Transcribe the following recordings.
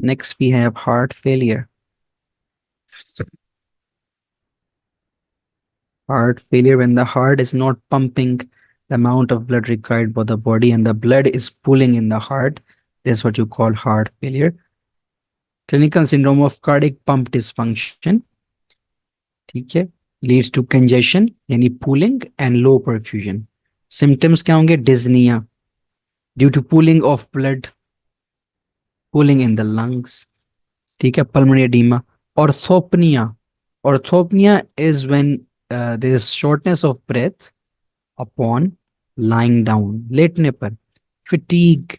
Next we have heart failure. Heart failure when the heart is not pumping the amount of blood required by the body and the blood is pooling in the heart. That's what you call heart failure. Clinical syndrome of cardiac pump dysfunction, ठीक है, leads to congestion यानी pooling and low perfusion. Symptoms क्या होंगे? Dyspnea due to pooling of blood, pooling in the lungs, ठीक है, pulmonary edema. Orthopnea, orthopnea is when there is shortness of breath upon lying down, लेटने पर. Fatigue,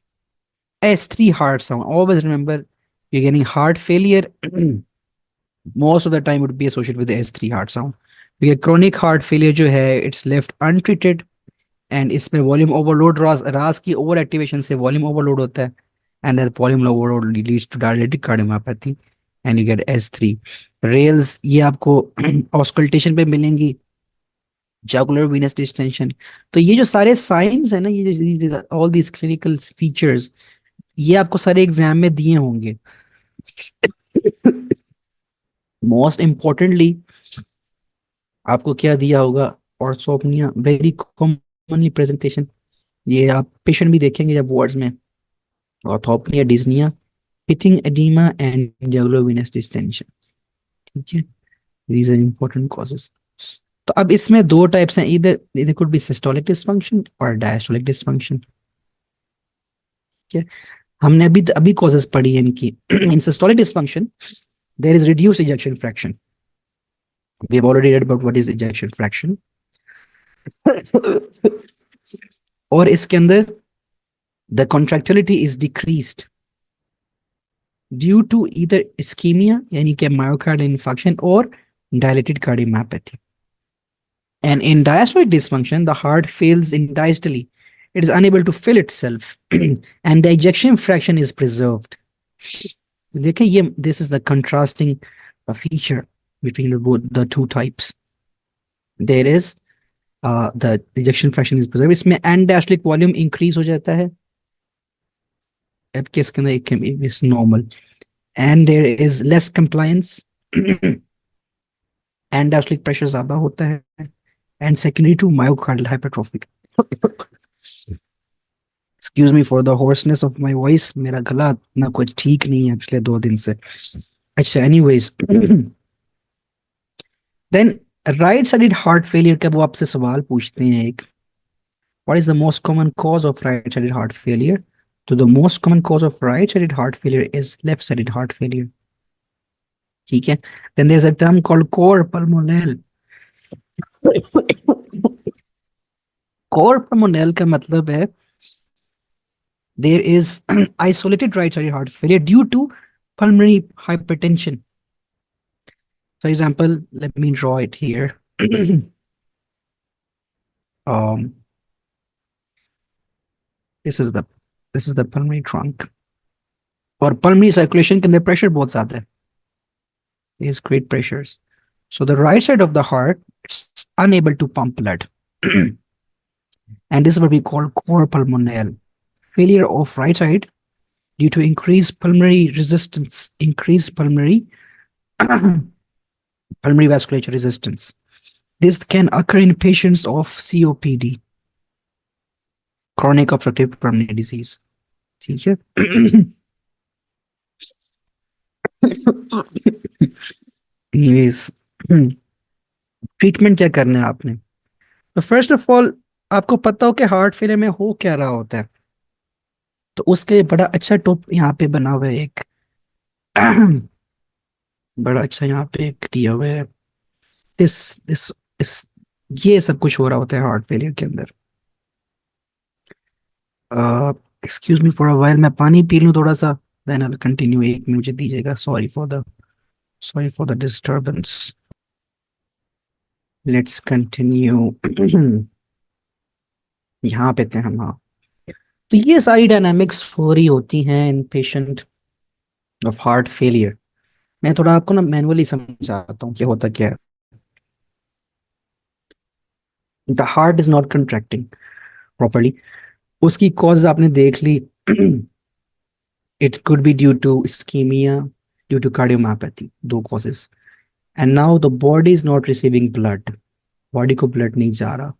S3 heart sound. Always remember, you're getting heart failure. Most of the time would be associated with the S3 heart sound. because chronic heart failure जो है it's left untreated and इसमें volume overload, रास की over activation से volume overload होता है and that volume overload leads to dilated cardiomyopathy and you get S3. Rails ये आपको ऑस्कल्टेशन पे मिलेंगी, jugular venous distension. तो ये जो सारे साइंस है ना, ये जो ऑल दीज क्लिनिकल फीचर्स, ये आपको सारे एग्जाम में दिए होंगे. मोस्ट इम्पोर्टेंटली आपको क्या दिया होगा? Orthopnoea, very commonly presentation. ये आप पेशेंट भी देखेंगे जब वार्ड्स में. Orthopnoea, dyspnoea, pitting oedema and jugular venous distension. ठीक है, दीज आर इंपॉर्टेंट कॉजेस. तो अब इसमें दो टाइप्स हैं, इधर इधर कुड बी सिस्टोलिक डिसफंक्शन और डायस्टोलिक डिसफंक्शन. ठीक है, हमने अभी अभी कॉजेस पढ़ी है इनकी. In systolic dysfunction there is reduced ejection fraction. We have already read about what is ejection fraction. और इसके अंदर the contractility is decreased due to either ischemia यानी कि myocardial infarction or dilated cardiomyopathy. And in diastolic dysfunction, the heart fails in diastole. It is unable to fill itself and the ejection fraction is preserved. देखिए ये, this is the contrasting feature between the two types. There is the ejection fraction is preserved. इसमें end diastolic volume increase हो जाता है. अब case के अंदर is normal and there is less compliance and diastolic pressure ज्यादा होता है and secondary to myocardial hypertrophy. Excuse me for the hoarseness of my voice. मेरा गला ना कुछ ठीक नहीं है पिछले 2 दिन से. अच्छा, anyways. Then right sided heart failure का वो आपसे सवाल पूछते हैं एक. What is the most common cause of right sided heart failure? So the most common cause of right sided heart failure is left sided heart failure. ठीक है. Then there's a term called cor pulmonale. Cor pulmonale का मतलब है there is isolated right sided heart failure due to pulmonary hypertension. For example, let me draw it here. This is the pulmonary trunk. और pulmonary circulation के अंदर pressure बहुत ज्यादा है. There's great pressures. So the right side of the heart is unable to pump blood. And this is what we call cor pulmonale. Failure of right side due to increased pulmonary resistance, increased pulmonary pulmonary vasculature resistance. This can occur in patients of COPD, chronic obstructive pulmonary disease. ठीक है. Anyways, treatment क्या करना है आपने? तो first of all आपको पता हो कि हार्ट फेलियर में हो क्या रहा होता है, तो उसके बड़ा अच्छा टॉप यहाँ पे बना हुआ है एक. बड़ा अच्छा यहाँ पे एक दिया हुआ है. दिस दिस दिस ये सब कुछ हो रहा होता है हार्ट फेलियर के अंदर. Excuse me for a while, मैं पानी पी लूँ थोड़ा सा, then I will continue. 1 minute मुझे दीजिएगा. Sorry for the disturbance. Let's continue. यहाँ पे थे हम. हाँ, तो ये सारी डायनामिक्स हो रही होती हैं इन पेशेंट ऑफ हार्ट फेलियर. मैं थोड़ा आपको ना मैनुअली समझाता हूँ क्या होता क्या है. The heart is not contracting properly. उसकी कॉज आपने देख ली. It could be due to ischemia, due to cardiomyopathy, दो causes. And now the body is not receiving blood. Body को ब्लड नहीं जा रहा,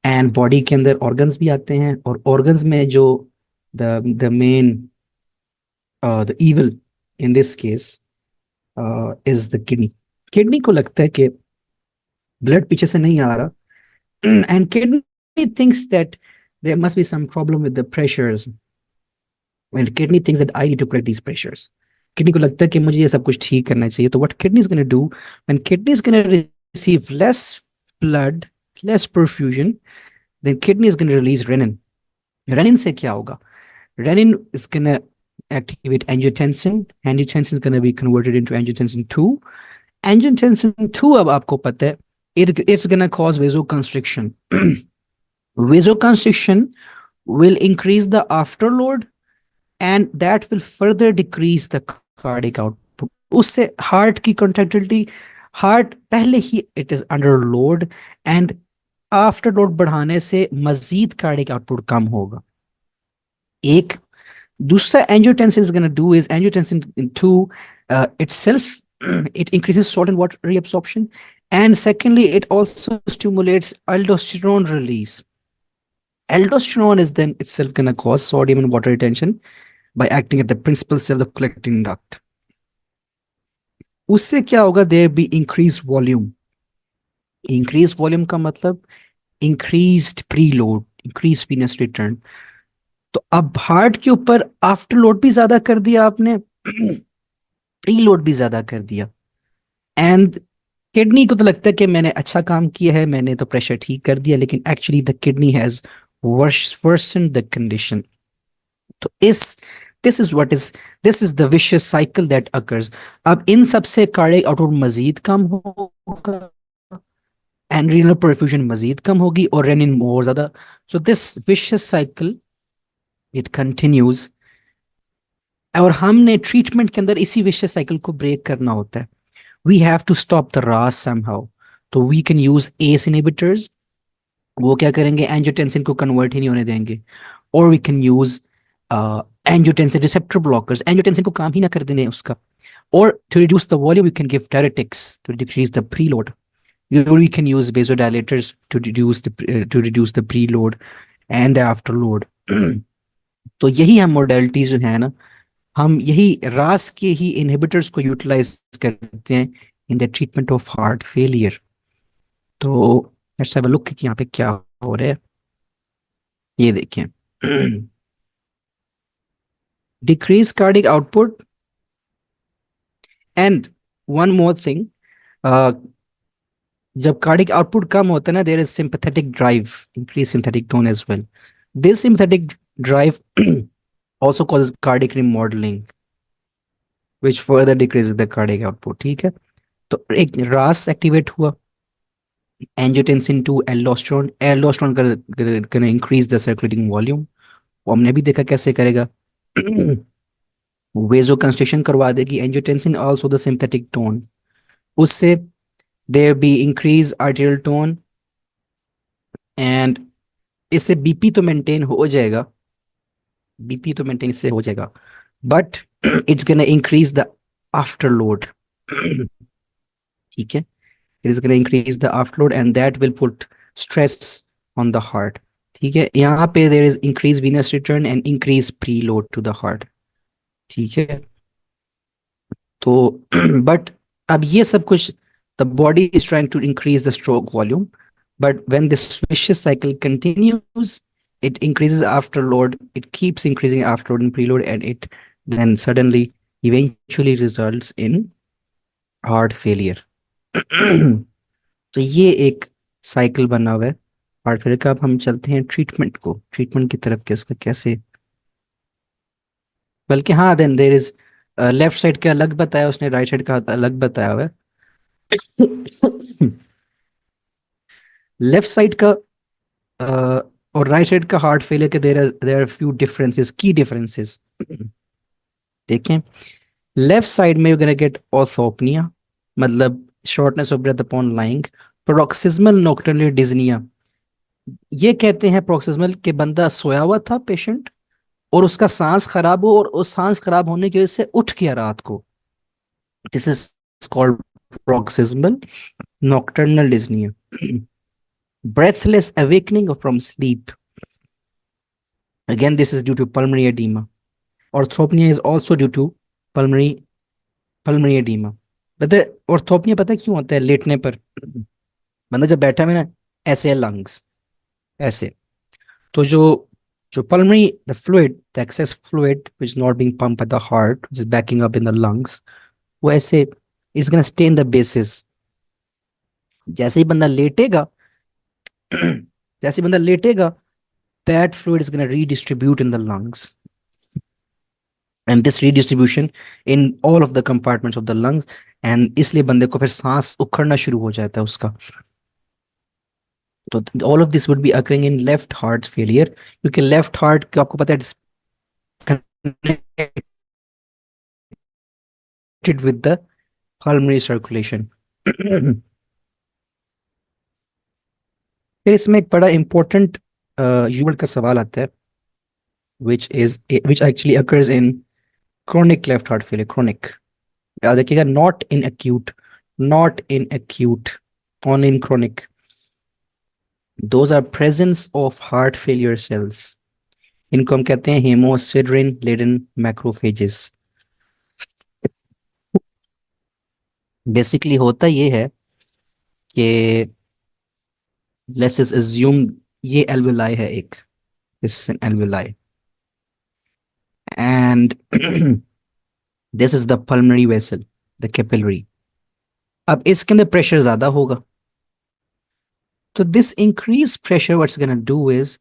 एंड बॉडी के अंदर ऑर्गन्स भी आते हैं, और ऑर्गन्स में जो the main the evil in this case is the kidney. Kidney को लगता है कि ब्लड पीछे से नहीं आ रहा, and kidney thinks that there must be some problem with the pressures, and kidney thinks that I need to correct these pressures. Kidney को लगता है कि मुझे ये सब कुछ ठीक करना चाहिए. तो what kidney is gonna do, when kidney is gonna receive less blood, less perfusion, then kidney is going to release renin. Renin से क्या होगा? Renin is going to activate angiotensin. Angiotensin is going to be converted into angiotensin 2. Angiotensin 2, अब आपको पता है, it's going to cause vasoconstriction. Vasoconstriction will increase the afterload, and that will further decrease the cardiac output. उससे heart की contractility, heart पहले ही it is under load, and after load बढ़ाने से मजीद कार्डियक आउटपुट कम होगा. एक दूसरा angiotensin is gonna do is angiotensin 2 itself it increases salt and water reabsorption, and secondly it also stimulates aldosterone release. Aldosterone is then itself going to cause sodium and water retention by acting at the principal cells of collecting duct. उससे क्या होगा, there be increase volume. Increase volume का मतलब increased preload, increase venous return. तो अब heart के ऊपर after load भी ज्यादा कर दिया आपने, प्रीलोड भी ज्यादा कर दिया, एंड किडनी को तो लगता है कि मैंने अच्छा काम किया है, मैंने तो प्रेशर ठीक कर दिया, लेकिन actually the kidney has worsened the condition. तो this is the vicious cycle that occurs. अब इन सबसे कार्डियक आउटपुट मजीद कम होगा, एंड रीनल परफ्यूजन मजीद कम होगी, और रेनिन और ज्यादा. So this vicious cycle it continues, और हमने ट्रीटमेंट के अंदर इसी विशियस साइकिल को ब्रेक करना होता है. We have to stop the RAS somehow. तो we can use ACE inhibitors. वो क्या करेंगे, एंजियोटेंसिन को कन्वर्ट ही नहीं होने देंगे. और we can use angiotensin receptor blockers, angiotensin को काम ही ना कर देने उसका. Or to reduce the volume, we can give diuretics to decrease the preload. Or we can use vasodilators to reduce the preload and the afterload. तो यही हम modalities जो है ना, हम यही RAS के ही inhibitors को utilize करते हैं in the treatment of heart failure. तो let's have a look कि यहाँ पे क्या हो रहा है. ये देखें, decrease cardiac output, and one more thing, जब cardiac output कम होता है ना, there is sympathetic drive, increase sympathetic tone as well. This sympathetic drive also causes cardiac remodeling, which further decreases the cardiac output. ठीक है, तो एक RAS activate हुआ, angiotensin 2, aldosterone gonna increase the circulating volume. हमने भी देखा कैसे करेगा, वेजोकंस्ट्रिक्शन करवा देगी. Angiotensin also the synthetic tone, उससे there be increase arterial tone, and इससे बीपी तो मेंटेन हो जाएगा, बीपी तो मेंटेन इससे हो जाएगा, but it's gonna increase the afterload. ठीक है, it is gonna increase the afterload, and that will put stress on the heart. ठीक है, यहाँ पे there is increase venous return and increase preload to the heart. ठीक है, तो but अब ये सब कुछ, the body is trying to increase the stroke volume, but when this vicious cycle continues, it increases afterload, it keeps increasing afterload and preload, and it then suddenly eventually results in heart failure. तो ये एक cycle बना हुआ है heart failure का. अब हम चलते हैं ट्रीटमेंट की तरफ, इसका कैसे, बल्कि हाँ, then there is left side का अलग बताया उसने, राइट साइड का अलग बताया हुआ है. लेफ्ट साइड का और राइट साइड का हार्ट फेलियर के there are few differences, key differences. देखें, लेफ्ट साइड में यू गोना गेट ऑर्थोपनिया, मतलब shortness of breath upon lying, paroxysmal nocturnal dyspnea. ये कहते हैं paroxysmal के बंदा सोया हुआ था पेशेंट, और उसका सांस खराब हो और उस सांस खराब होने की वजह से उठ गया रात को, this is called paroxysmal nocturnal dyspnea. Breathless awakening from sleep. Again, this is due to pulmonary edema. Orthopnea is also due to pulmonary edema. पता है ऑर्थोपनिया पता है क्यों होता है? लेटने पर बंदा जब बैठा है ना, ऐसे है लंग्स, ऐसे। तो जो जो pulmonary the fluid, the excess fluid which is not being pumped by the heart, which is backing up in the lungs, वो ऐसे it's gonna stay in the bases. जैसे ही बंदा लेटेगा जैसे ही बंदा लेटेगा, that fluid is going to redistribute in the lungs, and this redistribution in all of the compartments of the lungs, and इसलिए बंदे को फिर सांस उखड़ना शुरू हो जाता है उसका। तो all of this would be occurring in left heart failure, क्योंकि left heart को आपको पता है it's connected with the pulmonary circulation. फिर इसमें एक बड़ा important यूवर्ड का सवाल आता है, which actually occurs in chronic left heart failure. chronic, याद रखिएगा, not in acute, only in chronic. Those are presence of heart failure cells. इनको हम कहते हैं हेमोसिडरिन लेडन मैक्रोफेजेस। बेसिकली होता ये है कि लेट्स अज्यूम ये एल्वेलाई है एक, this is an alveoli, and this is the pulmonary vessel, the capillary. अब इसके अंदर प्रेशर ज्यादा होगा, तो this increase pressure what's gonna do is,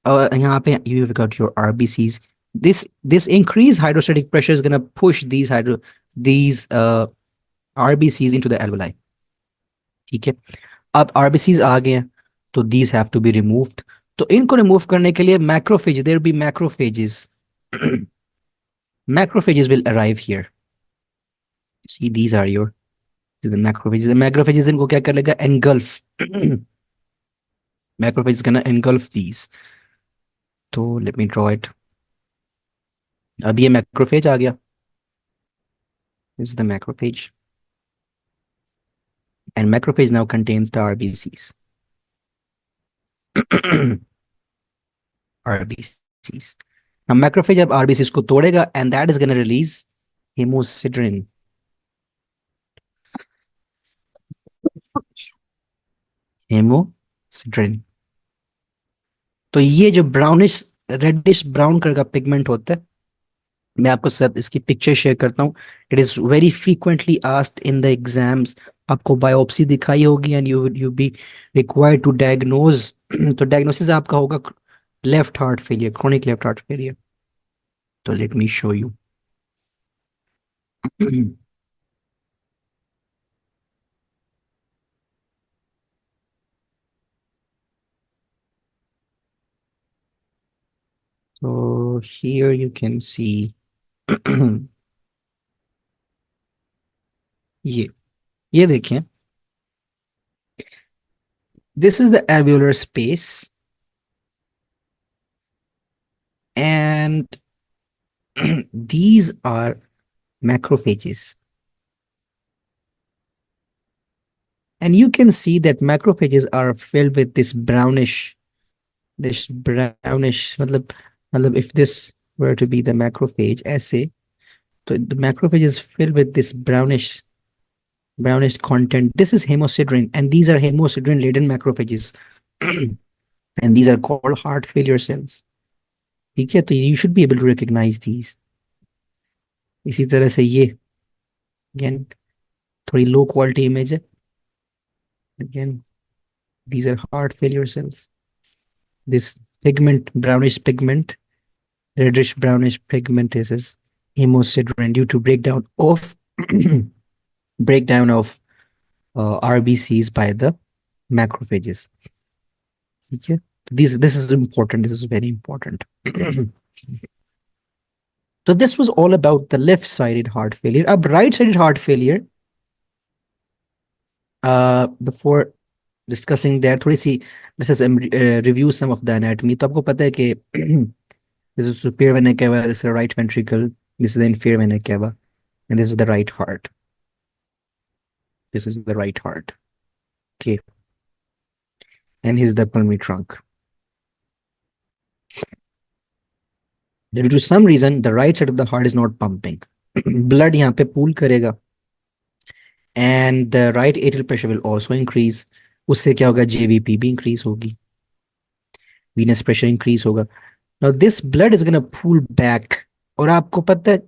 यहाँ पे you've got your RBCs. This increased hydrostatic pressure is going to push these RBCs into the alveoli. ठीक है, अब RBCs आ गए हैं, तो these have to be removed. तो इनको रिमूव करने के लिए macrophage, there will be macrophages. Macrophages will arrive here. See, these are the macrophages. The macrophages इनको क्या कर लेगा? Engulf. Macrophages gonna engulf these. तो let me draw it. अब ये मैक्रोफेज आ गया, this is the macrophage, and macrophage now contains the RBCs. RBCs. Now macrophage अब RBCs को तोड़ेगा, and that is going to release hemosiderin. Hemosiderin. तो ये जो brownish reddish brown colour का pigment होता है, मैं आपको साथ इसकी पिक्चर शेयर करता हूँ। It is very frequently asked in the exams. आपको बायोप्सी दिखाई होगी and you be required to diagnose. तो डायग्नोसिस आपका होगा left heart failure, chronic left heart failure. तो let me show you. So here you can see ये देखिए, this is the alveolar space and these are macrophages, and you can see that macrophages are filled with this brownish मतलब if this were to be the macrophage ऐसे, so the macrophage is filled with this brownish content. This is hemosiderin, and these are hemosiderin laden macrophages. And these are called heart failure cells. ठीक है, तो you should be able to recognize these. इसी तरह से ये again थोड़ी low quality image है, again these are heart failure cells. This pigment, brownish pigment, reddish brownish pigment is hemosiderin due to breakdown of RBCs by the macrophages. Okay, this is important. This is very important. So this was all about the left-sided heart failure. Ab right-sided heart failure. Before discussing that, थोड़ी सी let's just review some of the anatomy. तो आपको पता है कि This is superior vena cava, this is the right ventricle, this is the inferior vena cava, and this is the right heart. This is the right heart. Okay. And here's the pulmonary trunk. Due to some reason, the right side of the heart is not pumping. Blood यहाँ पे pool करेगा, and the right atrial pressure will also increase. उससे क्या होगा? JVP भी increase होगी, venous pressure increase होगा. Now this blood is gonna pool back. और आपको पता है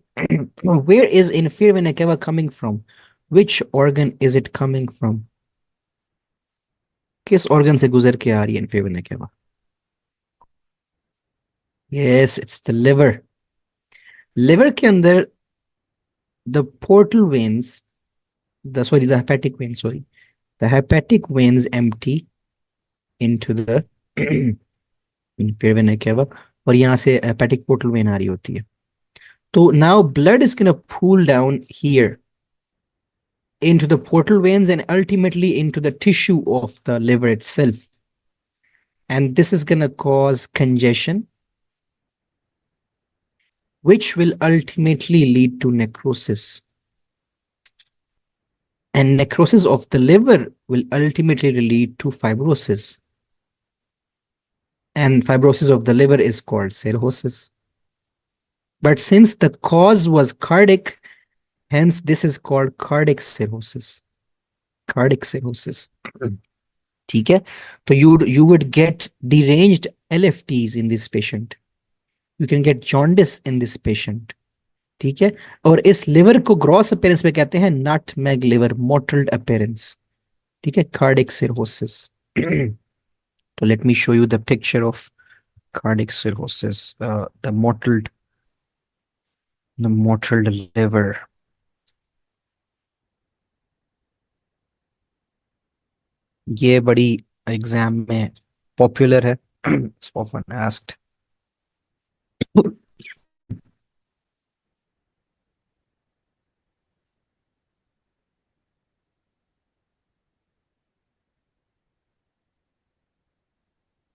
where is inferior vena cava coming from? Which organ is it coming from? किस organ से गुजर के आ रही है inferior vena cava? Yes, it's the liver. Liver के अंदर the portal veins, the hepatic veins, the hepatic veins empty into the inferior vena cava, और यहाँ से hepatic portal vein आ रही होती है. So now blood is gonna pool down here into the portal veins and ultimately into the tissue of the liver itself. And this is gonna cause congestion, which will ultimately lead to necrosis. And necrosis of the liver will ultimately lead to fibrosis. And fibrosis of the liver is called cirrhosis. But since the cause was cardiac, hence this is called cardiac cirrhosis. Cardiac cirrhosis. ठीक है? So you would get deranged LFTs in this patient. You can get jaundice in this patient. ठीक है? और इस liver को gross appearance में कहते हैं nutmeg liver, mottled appearance. ठीक है? Cardiac cirrhosis. So let me show you the picture of cardiac cirrhosis. The mottled liver. ये बड़ी एग्जाम में पॉपुलर है. It's often asked.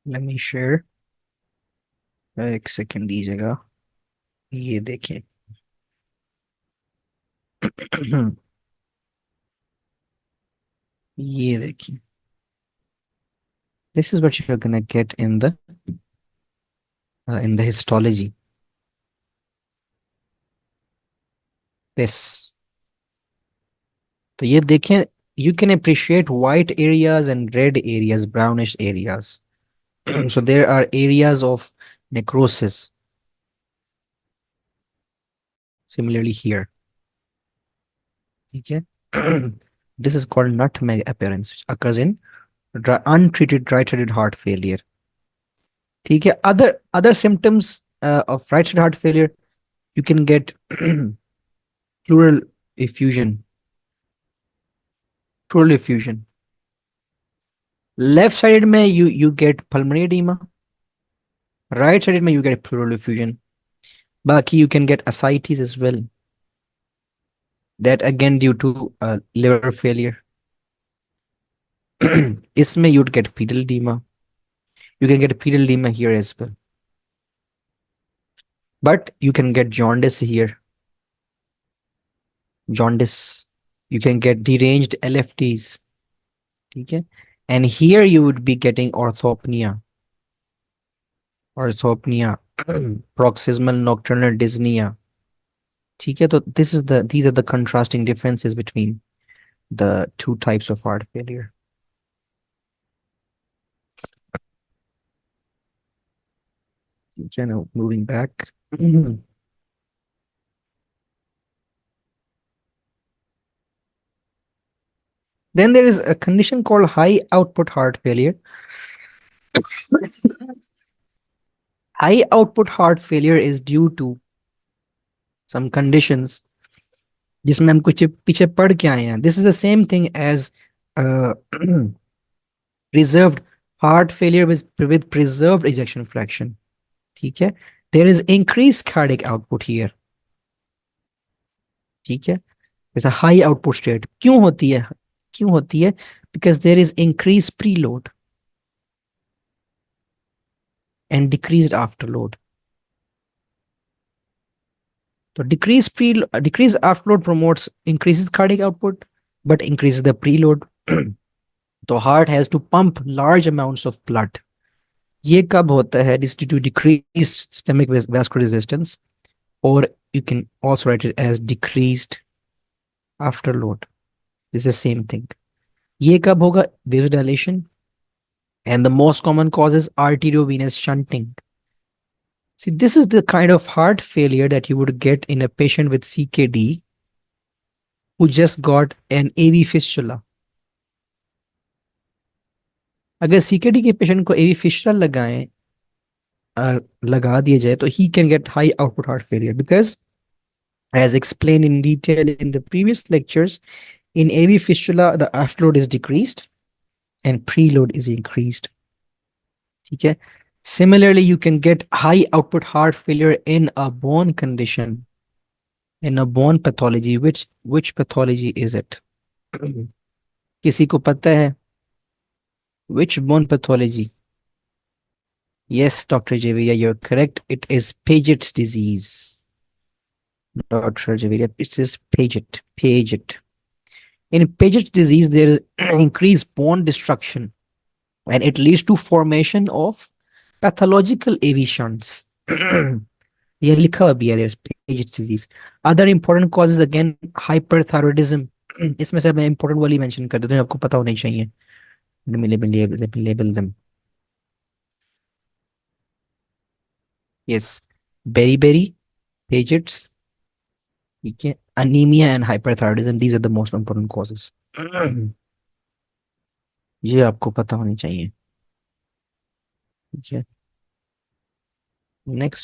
Let me share. एक सेकंड दीजिएगा. ये देखें. ये देखिए. This is what you're gonna get in the histology. This. तो ये देखें. You can appreciate white areas and red areas, brownish areas. So there are areas of necrosis. Similarly here. Okay. This is called nutmeg appearance, which occurs in untreated right-sided heart failure. ठीक है. Other symptoms of right-sided heart failure, you can get pleural effusion. Pleural effusion. Left-sided में you get pulmonary edema. Right-sided में you get pleural effusion. बाकी you can get ascites as well. That again due to liver failure. इसमें you'd get pedal edema. You can get pedal edema here as well. But you can get jaundice here. Jaundice. You can get deranged LFTs. Okay? And here you would be getting orthopnea. Paroxysmal nocturnal dyspnea. Okay? So these are the contrasting differences between the two types of heart failure. Okay, now moving back. Then there is a condition called high output heart failure. High output heart failure is due to some conditions जिसमें हम कुछ पीछे पढ़ के आए हैं. This is the same thing as reserved heart failure with preserved ejection fraction. ठीक है. There is increased cardiac output here. ठीक है. There's a high output state. क्यों होती है? Because there is increased preload and decreased afterload. तो decrease afterload promotes increases cardiac output but increases the preload. तो heart has to pump large amounts of blood. ये कब होता है? This due to decreased systemic vascular resistance, or you can also write it as decreased afterload. This is the same thing. ये कब होगा? Vasodilation. And the most common cause is arteriovenous shunting. See, this is the kind of heart failure that you would get in a patient with CKD who just got an AV fistula. अगर CKD के patient को AV fistula लगा दिया जाए तो he can get high output heart failure because, as explained in detail in the previous lectures, in AV fistula the afterload is decreased and preload is increased. ठीक है. Similarly, you can get high output heart failure in a bone condition, in a bone pathology. Which pathology is it? किसी को पता है? Which bone pathology? Yes, Dr. Javier, you're correct. It is Paget's disease. Dr. Javier, it is Paget. In Paget's disease, there is increased bone destruction, and it leads to formation of pathological AV shunts. ये लिखा हुआ भी है, there's Paget's disease. Other important causes again hyperthyroidism. इसमें से मैं important वाली mention कर देता हूँ, आपको पता होनी चाहिए. Let me label them. Yes, beriberi, Paget's, ठीक है, anemia and hyperthyroidism. These are the most important causes. ये आपको पता होनी चाहिए. ठीक है. Next